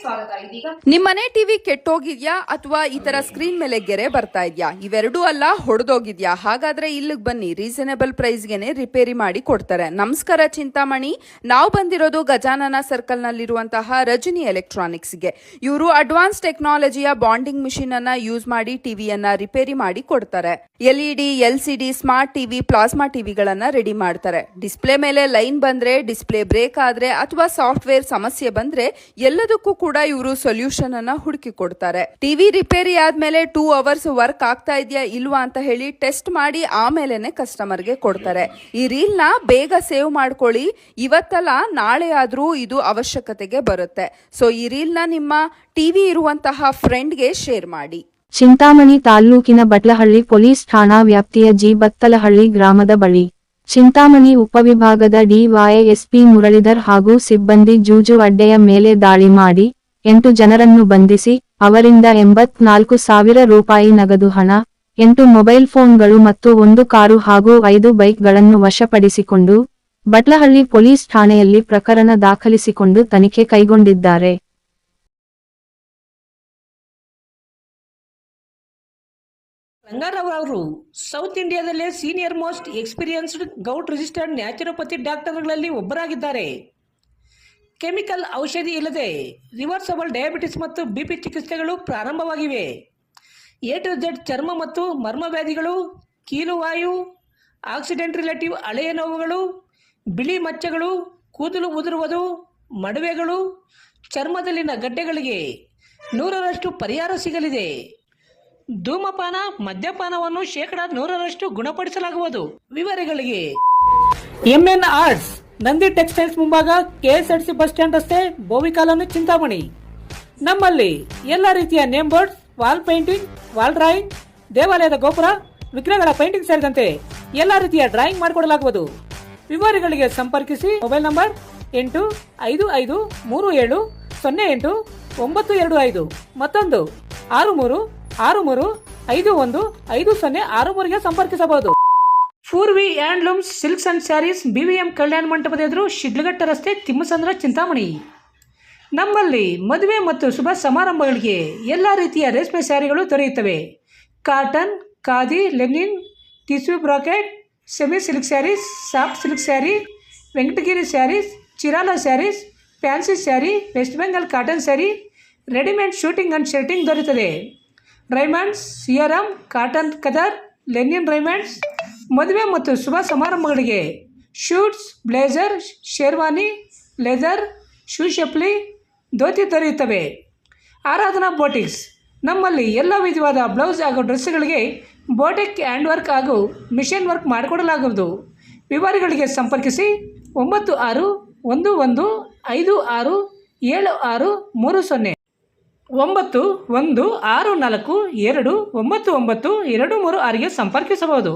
ಸ್ವಾಗತ. ಇದೀಗ ನಿಮ್ಮನೆ ಟಿವಿ ಕೆಟ್ಟೋಗಿದ್ಯಾ ಅಥವಾ ಈ ತರ ಸ್ಕ್ರೀನ್ ಮೇಲೆ ಗೆರೆ ಬರ್ತಾ ಇದ್ಯಾ? ಇವೆರಡೂ ಅಲ್ಲ, ಹೊಡೆದೋಗಿದ್ಯಾ? ಹಾಗಾದ್ರೆ ಇಲ್ಲಿಗೆ ಬನ್ನಿ, ರೀಸನೇಬಲ್ ಪ್ರೈಸ್ಗೆನೆ ರಿಪೇರಿ ಮಾಡಿ ಕೊಡ್ತಾರೆ. ನಮಸ್ಕಾರ ಚಿಂತಾಮಣಿ, ನಾವು ಬಂದಿರೋದು ಗಜಾನನ ಸರ್ಕಲ್ ನಲ್ಲಿರುವಂತಹ ರಜನಿ ಎಲೆಕ್ಟ್ರಾನಿಕ್ಸ್ಗೆ. ಇವರು ಅಡ್ವಾನ್ಸ್ ಟೆಕ್ನಾಲಜಿಯ ಬಾಂಡಿಂಗ್ ಮಿಷಿನ್ ಅನ್ನ ಯೂಸ್ ಮಾಡಿ ಟಿವಿಯನ್ನ ರಿಪೇರಿ ಮಾಡಿ ಕೊಡ್ತಾರೆ. LED, LCD, smart TV, plasma ಟಿವಿಗಳನ್ನ ರೆಡಿ ಮಾಡ್ತಾರೆ. ಡಿಸ್ಪ್ಲೇ ಮೇಲೆ ಲೈನ್ ಬಂದ್ರೆ, ಡಿಸ್ಪ್ಲೇ ಬ್ರೇಕ್ ಆದ್ರೆ ಅಥವಾ ಸಾಫ್ಟ್ವೇರ್ ಸಮಸ್ಯೆ ಬಂದ್ರೆ ಎಲ್ಲದಕ್ಕೂ ಕೂಡ ಇವರು ಸೊಲ್ಯೂಷನ್ ಅನ್ನ ಹುಡುಕಿ ಕೊಡ್ತಾರೆ. ಟಿವಿ ರಿಪೇರಿ ಆದ್ಮೇಲೆ 2 ಅವರ್ಸ್ ವರ್ಕ್ ಆಗ್ತಾ ಇದೆಯಾ ಇಲ್ವಾ ಅಂತ ಹೇಳಿ ಟೆಸ್ಟ್ ಮಾಡಿ ಆಮೇಲೆನೆ ಕಸ್ಟಮರ್ಗೆ ಕೊಡ್ತಾರೆ. ಈ ರೀಲ್ ನ ಬೇಗ ಸೇವ್ ಮಾಡ್ಕೊಳ್ಳಿ, ಇವತ್ತಲ್ಲ ನಾಳೆ ಆದ್ರೂ ಇದು ಅವಶ್ಯಕತೆಗೆ ಬರುತ್ತೆ. ಸೊ ಈ ರೀಲ್ ನ ನಿಮ್ಮ ಟಿವಿ ಇರುವಂತಹ ಫ್ರೆಂಡ್ಗೆ ಶೇರ್ ಮಾಡಿ. ಚಿಂತಾಮಣಿ ತಾಲ್ಲೂಕಿನ ಬಟ್ಲಹಳ್ಳಿ ಪೊಲೀಸ್ ಠಾಣಾ ವ್ಯಾಪ್ತಿಯ ಜಿ ಬತ್ತಲಹಳ್ಳಿ ಗ್ರಾಮದ ಬಳಿ ಚಿಂತಾಮಣಿ ಉಪವಿಭಾಗದ ಡಿವೈಎಸ್ಪಿ ಮುರಳೀಧರ್ ಹಾಗೂ ಸಿಬ್ಬಂದಿ ಜೂಜು ಅಡ್ಡೆಯ ಮೇಲೆ ದಾಳಿ ಮಾಡಿ 8 ಜನರನ್ನು ಬಂಧಿಸಿ ಅವರಿಂದ 84,000 ರೂಪಾಯಿ ನಗದು ಹಣ, 8 ಮೊಬೈಲ್ ಫೋನ್ಗಳು ಮತ್ತು 1 ಕಾರು ಹಾಗೂ 5 ಬೈಕ್ಗಳನ್ನು ವಶಪಡಿಸಿಕೊಂಡು ಬಟ್ಲಹಳ್ಳಿ ಪೊಲೀಸ್ ಠಾಣೆಯಲ್ಲಿ ಪ್ರಕರಣ ದಾಖಲಿಸಿಕೊಂಡು ತನಿಖೆ ಕೈಗೊಂಡಿದ್ದಾರೆ. ರಂಗಾರಾವ್ ಅವರು ಸೌತ್ ಇಂಡಿಯಾದಲ್ಲೇ senior most experienced gout registered naturopathy ಡಾಕ್ಟರ್ಗಳಲ್ಲಿ ಒಬ್ಬರಾಗಿದ್ದಾರೆ. ಕೆಮಿಕಲ್ ಔಷಧಿ ಇಲ್ಲದೆ ರಿವರ್ಸಬಲ್ ಡಯಾಬಿಟಿಸ್ ಮತ್ತು ಬಿಪಿ ಚಿಕಿತ್ಸೆಗಳು ಪ್ರಾರಂಭವಾಗಿವೆ. ಎ ಟು ಝೆಡ್ ಚರ್ಮ ಮತ್ತು ಮರ್ಮ ವ್ಯಾಧಿಗಳು, ಕೀಲುವಾಯು, ಆಕ್ಸಿಡೆಂಟ್ ರಿಲೇಟಿವ್ ಹಳೆಯ ನೋವುಗಳು, ಬಿಳಿ ಮಚ್ಚಗಳು, ಕೂದಲು ಉದುರುವುದು, ಮಡುವೆಗಳು, ಚರ್ಮದಲ್ಲಿನ ಗಡ್ಡೆಗಳಿಗೆ 100ರಷ್ಟು ಪರಿಹಾರ ಸಿಗಲಿದೆ. ಧೂಮಪಾನ, ಮದ್ಯಪಾನವನ್ನು 100% ಗುಣಪಡಿಸಲಾಗುವುದು. ವಿವರಗಳಿಗೆ ಎಂಎನ್ ಆರ್ಟ್ಸ್, ನಂದಿ ಟೆಕ್ಸ್ಟೈಲ್ಸ್ ಮುಂಭಾಗ, ಕೆಎಸ್ಆರ್ಟಿಸಿ ಬಸ್ ಸ್ಟ್ಯಾಂಡ್ ರಸ್ತೆ, ಬೋವಿ ಕಾಲೋನಿ, ಚಿಂತಾಮಣಿ. ನಮ್ಮಲ್ಲಿ ಎಲ್ಲ ರೀತಿಯ name boards, wall painting, wall drawing, ದೇವಾಲಯದ ಗೋಪುರ, ವಿಗ್ರಹಗಳ ಪೇಂಟಿಂಗ್ ಸೇರಿದಂತೆ ಎಲ್ಲ ರೀತಿಯ ಡ್ರಾಯಿಂಗ್ ಮಾಡಿಕೊಡಲಾಗುವುದು. ವಿವರಗಳಿಗೆ ಸಂಪರ್ಕಿಸಿ. ಮೊಬೈಲ್ ನಂಬರ್ 8553708925, ಮತ್ತೊಂದು 6363515063ಗೆ ಸಂಪರ್ಕಿಸಬಹುದು. Purvi handlooms silks and sarees, BVM ಕಲ್ಯಾಣ ಮಂಟಪದ ಎದುರು, ಶಿಡ್ಲಘಟ್ಟ ರಸ್ತೆ, ತಿಮ್ಮಸಂದ್ರ, ಚಿಂತಾಮಣಿ. ನಮ್ಮಲ್ಲಿ ಮದುವೆ ಮತ್ತು ಶುಭ ಸಮಾರಂಭಗಳಿಗೆ ಎಲ್ಲ ರೀತಿಯ ರೇಷ್ಮೆ ಸ್ಯಾರಿಗಳು ದೊರೆಯುತ್ತವೆ. Cotton, khadi, linen, tissue brocade, semi silk saris, soft silk sari, Venkatagiri saris, Chirala saris, fancy sari, west Bengal cotton sari, readymade suiting and shirting ದೊರೆಯುತ್ತದೆ. Raymonds, Siyaram, cotton khaddar, linen Raymonds. ಮದುವೆ ಮತ್ತು ಶುಭ ಸಮಾರಂಭಗಳಿಗೆ suits, blazer, sherwani, leather, shoe ಚಪ್ಪಲಿ, ಧೋತಿ ದೊರೆಯುತ್ತವೆ. ಆರಾಧನಾ ಬೋಟಿಕ್ಸ್, ನಮ್ಮಲ್ಲಿ ಎಲ್ಲ ವಿಧವಾದ ಬ್ಲೌಸ್ ಹಾಗೂ ಡ್ರೆಸ್ಗಳಿಗೆ ಬೋಟಿಕ್ ಹ್ಯಾಂಡ್ ವರ್ಕ್ ಹಾಗೂ ಮಿಷನ್ ವರ್ಕ್ ಮಾಡಿಕೊಡಲಾಗುವುದು. ವಿವರಗಳಿಗೆ ಸಂಪರ್ಕಿಸಿ. 9151567630, 9164299296ಗೆ ಸಂಪರ್ಕಿಸಬಹುದು.